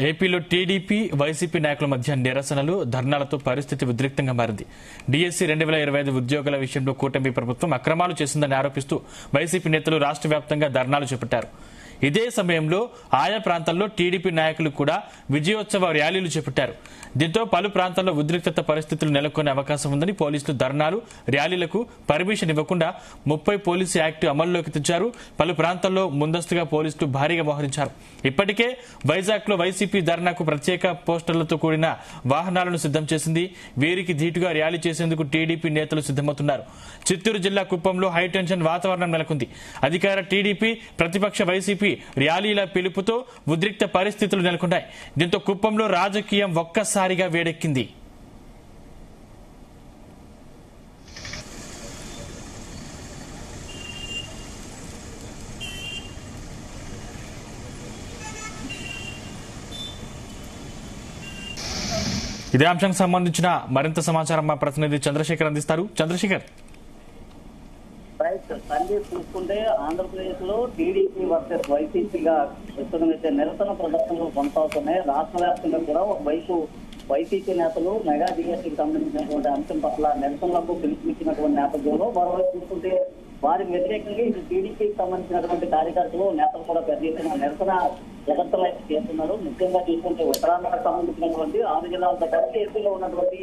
ఏపీలో TDP YCP నాయకుల మధ్య నిరసనలు ధర్నాలతో పరిస్థితి ఉద్రిక్తంగా మారింది. డిఎస్సి 2025 ఉద్యోగుల విషయంలో కూటమి ప్రభుత్వం అక్రమాలు చేసిందని ఆరోపిస్తూ వైసీపీ నేతలు రాష్ట్ర వ్యాప్తంగా ధర్నాలు చేపట్టారు. ఇదే సమయంలో ఆయా ప్రాంతాల్లో టీడీపీ నాయకులు కూడా విజయోత్సవ ర్యాలీలు చేపట్టారు. దీంతో పలు ప్రాంతాల్లో ఉద్రిక్తత పరిస్థితులు నెలకొనే అవకాశం ఉందని పోలీసులు ధర్నాలు, ర్యాలీలకు పర్మిషన్ ఇవ్వకుండా 30 పోలీసు యాక్ట్ అమల్లోకి తెచ్చారు. పలు ప్రాంతాల్లో ముందస్తుగా పోలీసులు భారీగా మోహరించారు. ఇప్పటికే వైజాగ్ లో వైసీపీ ధర్నాకు ప్రత్యేక పోస్టర్లతో కూడిన వాహనాలను సిద్దం చేసింది. వీరికి ధీటుగా ర్యాలీ చేసేందుకు టీడీపీ నేతలు సిద్దమవుతున్నారు. చిత్తూరు జిల్లా కుప్పంలో హైటెన్షన్ వాతావరణం నెలకొంది. అధికార టీడీపీ, ప్రతిపక్ష వైసీపీ ర్యాలీల పిలుపుతో ఉద్రిక్త పరిస్థితులు నెలకొన్నాయి. దీంతో కుప్పంలో రాజకీయం ఒక్కసారిగా వేడెక్కింది. ఇదే అంశానికి సంబంధించిన మరింత సమాచారం మా ప్రతినిధి చంద్రశేఖర్ అందిస్తారు. చంద్రశేఖర్, సంజయ్ చూసుకుంటే ఆంధ్రప్రదేశ్ లో టీడీపీ వర్సెస్ వైసీపీగా ప్రస్తుతమైతే నిరసన ప్రదర్శనలు కొనసాగుతున్నాయి. రాష్ట్ర వ్యాప్తంగా కూడా ఒకవైపు వైసీపీ నేతలు మెగా డిఎస్సీకి సంబంధించినటువంటి అంశం పట్ల నిరసనలకు పిలుపునిచ్చినటువంటి నేపథ్యంలో మరోవైపు చూసుకుంటే వారికి వ్యతిరేకంగా ఇటు టీడీపీకి సంబంధించినటువంటి కార్యకర్తలు నేతలు కూడా పెద్ద ఎత్తున నిరసన ప్రదర్శనలు అయితే చేస్తున్నారు. ముఖ్యంగా చూసుకుంటే ఉత్తరాంధ్రకు సంబంధించినటువంటి 6 జిల్లాలతో పాటు ఏపీలో ఉన్నటువంటి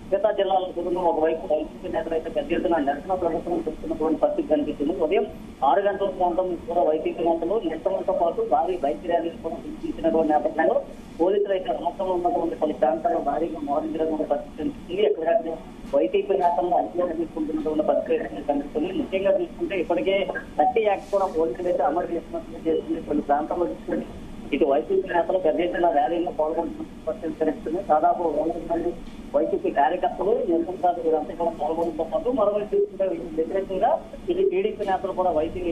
మిగతా జిల్లాల కూడా ఒకవైపు వైసీపీ నేతలు అయితే పెద్ద ఎత్తున నిరసన ప్రదర్శనలు చేస్తున్నటువంటి పరిస్థితి కనిపిస్తుంది. ఉదయం 6 గంటల ప్రాంతం కూడా వైసీపీ నేతలు నిరసనలతో పాటు భారీ బైక్ ర్యాలీలు కూడా పిలిపించినటువంటి నేపథ్యంలో పోలీసులు అయితే రాష్ట్రంలో ఉన్నటువంటి పలు ప్రాంతాల్లో భారీగా మోహరించినటువంటి పరిస్థితి కనిపిస్తుంది. ఎక్కడైతే వైసీపీ నేతలను అధికారం తీసుకుంటున్నటువంటి పరిస్థితి కనిపిస్తుంది. ముఖ్యంగా చూసుకుంటే ఇప్పటికే 30 యాక్ట్ కూడా పోలీసులు అయితే అమలు చేసినట్లు చేస్తుంది. కొన్ని ప్రాంతాల్లో చూసుకుంటే ఇటు వైసీపీ నేతలు పెద్ద ఎత్తున ర్యాలీలో పాల్గొంటున్న పరిస్థితి కనిపిస్తుంది. దాదాపు 100 మంది వైసీపీ కార్యకర్తలు నిరసనకారులు వీరంతా కూడా పాల్గొనడంతో పాటు మరోవైపు చూసుకుంటే వ్యతిరేకంగా ఇది టీడీపీ నేతలు కూడా వైసీపీ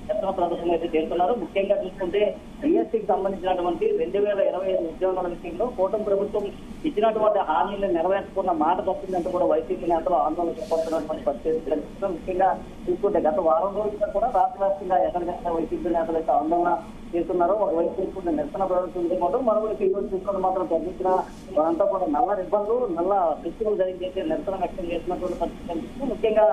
నిరసన ప్రదర్శన అయితే చేస్తున్నారు. ముఖ్యంగా చూసుకుంటే డిఎస్సీకి సంబంధించినటువంటి 2025 ఉద్యోగాల విషయంలో కూటమి ప్రభుత్వం ఇచ్చినటువంటి హామీలను నెరవేర్చుకున్న మాట తప్పిందంటూ కూడా వైసీపీ నేతలు ఆందోళన చేపడుతున్నటువంటి పరిస్థితి కనిపిస్తుంది. ముఖ్యంగా చూసుకుంటే గత వారం రోజులుగా కూడా రాష్ట్ర వ్యాప్తంగా ఎక్కడికక్కడ వైసీపీ నేతలు అయితే ఆందోళన చేస్తున్నారు. ఒకవైపు చూసుకుంటే నిరసన ప్రదర్శన మరోవైపు ఈరోజు చూసుకుంటే మాత్రం తగ్గించిన వారంతా కూడా నల్ల రిబ్బన్లు, నల్ల దుస్తులు ధరించి నిరసన వ్యక్తం చేస్తున్నటువంటి పరిస్థితి కనిపిస్తుంది. ముఖ్యంగా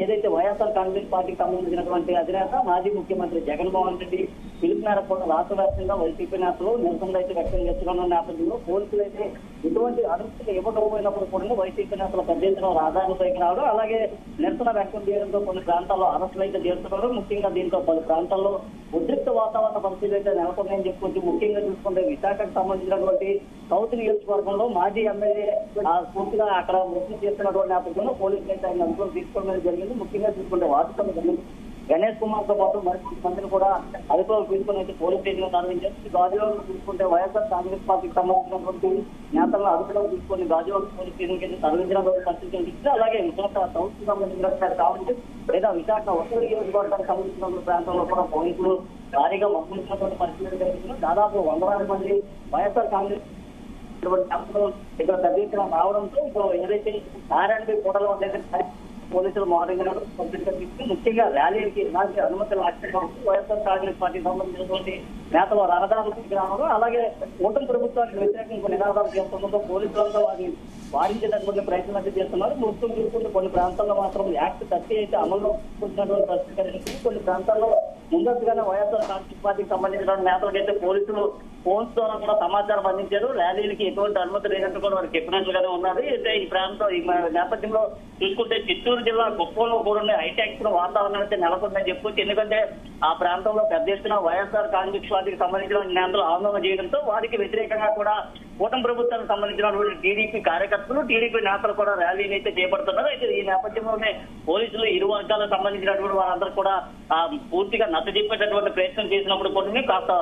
ఏదైతే వైఎస్ఆర్ కాంగ్రెస్ పార్టీకి సంబంధించినటువంటి అధినేత మాజీ ముఖ్యమంత్రి జగన్మోహన్ రెడ్డి పిలుపు మేరకు కూడా రాష్ట్ర వ్యాప్తంగా వైసీపీ నేతలు నిరసనలు అయితే వ్యక్తం చేస్తున్న నేపథ్యంలో పోలీసులు అయితే ఎటువంటి అనుమతులు ఇవ్వకపోయినప్పుడు కూడా వైసీపీ నేతలు పెద్ద ఎత్తున రాజధానిపైకి రావడం, అలాగే నిరసన వ్యక్తం చేయడంతో కొన్ని ప్రాంతాల్లో అరెస్టులు అయితే చేస్తున్నారు. ముఖ్యంగా దీంతో పలు ప్రాంతాల్లో ఉద్రిక్త వాతావరణ పరిస్థితులు అయితే నెలకొన్నాయని చెప్పుకుంటూ ముఖ్యంగా చూసుకుంటే విశాఖకు సంబంధించినటువంటి సౌత్ నియోజకవర్గంలో మాజీ ఎమ్మెల్యే పూర్తిగా అక్కడ ముఖ్యం చేస్తున్నటువంటి నేపథ్యంలో పోలీసులు అయితే ఆయన అనుకూలం తీసుకోవడం జరిగింది. ముఖ్యంగా చూసుకుంటే వాస్తవం గణేష్ కుమార్ తో పాటు మరికొంత మందిని కూడా అదుపులోకి తీసుకుని అయితే పోలీస్ స్టేషన్ తరలించారు. గాజువాక చూసుకుంటే వైఎస్ఆర్ కాంగ్రెస్ పార్టీకి సంబంధించినటువంటి నేతలను అదుపులోకి తీసుకుని గాజువాక పోలీస్ స్టేషన్ కి తరలించిన పరిస్థితి కనిపిస్తుంది. అలాగే విశాఖ సౌత్ కి సంబంధించిన కావచ్చు లేదా విశాఖ ఉత్తర నియోజకవర్గానికి సంబంధించిన ప్రాంతంలో కూడా పోలీసులు భారీగా మోహరించినటువంటి పరిస్థితి కనిపిస్తుంది. దాదాపు 100 మంది వైఎస్ఆర్ కాంగ్రెస్ ఇక్కడ పెద్ద ఎత్తున రావడంతో ఇప్పుడు ఏదైతే ఆర్ఎండ్బి కోటలో ఉండేది పోలీసులు మోహరించినట్టు ముఖ్యంగా ర్యాలీకి ఎలాంటి అనుమతులు వైఎస్ఆర్ కాంగ్రెస్ పార్టీకి సంబంధించినటువంటి నేతలు రహదారులకు రావడం, అలాగే కూటమి ప్రభుత్వానికి వ్యతిరేకంగా నినాదాలు చేస్తుండటంతో పోలీసులంతా వారిని వారించేటటువంటి ప్రయత్నం అయితే చేస్తున్నారు. మొత్తం చూసుకుంటే కొన్ని ప్రాంతాల్లో మాత్రం యాక్ట్ 30 అయితే అమల్లో వచ్చినటువంటి పరిస్థితి కనిపిస్తుంది. కొన్ని ప్రాంతాల్లో ముందస్తుగానే వైఎస్ఆర్ కాంగ్రెస్ పార్టీకి సంబంధించిన నేతలకైతే పోలీసులు ఫోన్స్ ద్వారా కూడా సమాచారం అందించారు. ర్యాలీలకి ఎటువంటి అనుమతి లేనట్టు కూడా వారికి చెప్పినట్లుగానే ఉన్నది. అయితే ఈ ప్రాంతం ఈ నేపథ్యంలో చూసుకుంటే చిత్తూరు జిల్లా కుప్పంలో కూడా హైటెక్ వాతావరణం అయితే నెలకొందని చెప్పుకోవచ్చు. ఎందుకంటే ఆ ప్రాంతంలో పెద్ద ఎత్తున వైఎస్ఆర్ కాంగ్రెస్ పార్టీకి సంబంధించిన నేతలు ఆందోళన చేయడంతో వారికి వ్యతిరేకంగా కూడా కూటమి ప్రభుత్వానికి సంబంధించినటువంటి టీడీపీ కార్యకర్తలు, టీడీపీ నేతలు కూడా ర్యాలీని అయితే చేపడుతున్నారు. అయితే ఈ నేపథ్యంలోనే పోలీసులు ఇరు వర్గాలకు సంబంధించినటువంటి వారందరూ కూడా పూర్తిగా నచ్చజెప్పేటటువంటి ప్రయత్నం చేసినప్పుడు కొన్ని కాస్త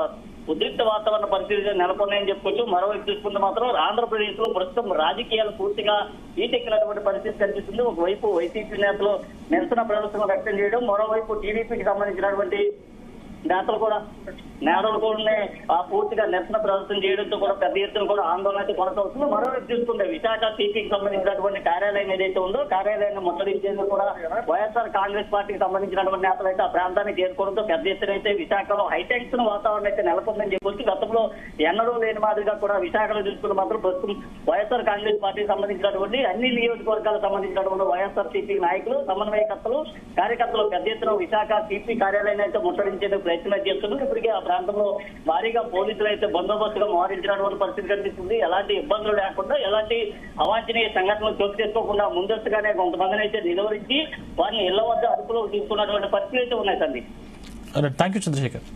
ఉద్రిక్త వాతావరణ పరిస్థితులు నెలకొన్నాయని చెప్పుకోవచ్చు. మరోవైపు చూసుకుంటే మాత్రం ఆంధ్రప్రదేశ్ లో ప్రస్తుతం రాజకీయాలు పూర్తిగా ఈటెక్కినటువంటి పరిస్థితి కనిపిస్తుంది. ఒకవైపు వైసీపీ నేతలు నిరసన ప్రదర్శన వ్యక్తం చేయడం, మరోవైపు టీడీపీకి సంబంధించినటువంటి నేతలు కూడా పూర్తిగా నిరసన ప్రదర్శన చేయడంతో కూడా పెద్ద ఎత్తున కూడా ఆందోళన అయితే కొనసాగుతుంది. మరోవైపు చూసుకుంటే విశాఖ సిపికి సంబంధించినటువంటి కార్యాలయం ఏదైతే ఉందో కార్యాలయాన్ని ముట్టడించేందుకు కూడా వైఎస్ఆర్ కాంగ్రెస్ పార్టీకి సంబంధించినటువంటి నేతలు అయితే ఆ ప్రాంతానికి చేరుకోవడంతో పెద్ద ఎత్తున అయితే విశాఖలో హైటెన్షన్ వాతావరణం అయితే నెలకొందని చెప్పొచ్చు. గతంలో ఎన్నడూ లేని మాదిరిగా కూడా విశాఖలో చూసుకున్న మాత్రం ప్రస్తుతం వైఎస్ఆర్ కాంగ్రెస్ పార్టీకి సంబంధించినటువంటి అన్ని నియోజకవర్గాలకు సంబంధించినటువంటి వైఎస్ఆర్ సిపి నాయకులు, సమన్వయకర్తలు, కార్యకర్తలు పెద్ద ఎత్తున విశాఖ సిపి కార్యాలయాన్ని అయితే ముట్టడించేందుకు ప్రయత్నం చేస్తున్నారు. ఇప్పటికే ఆ ప్రాంతంలో భారీగా పోలీసులు అయితే బందోబస్తుగా మోహరించినటువంటి పరిస్థితి కనిపిస్తుంది. ఎలాంటి ఇబ్బందులు లేకుండా, ఎలాంటి అవాంఛనీయ సంఘటనలు చోటు చేసుకోకుండా ముందస్తుగానే కొంతమందిని అయితే నిలువరించి వారిని ఇళ్ల వద్ద అదుపులో తీసుకున్నటువంటి పరిస్థితులు అయితే ఉన్నాయి. Sandeep, thank you Chandrasekhar.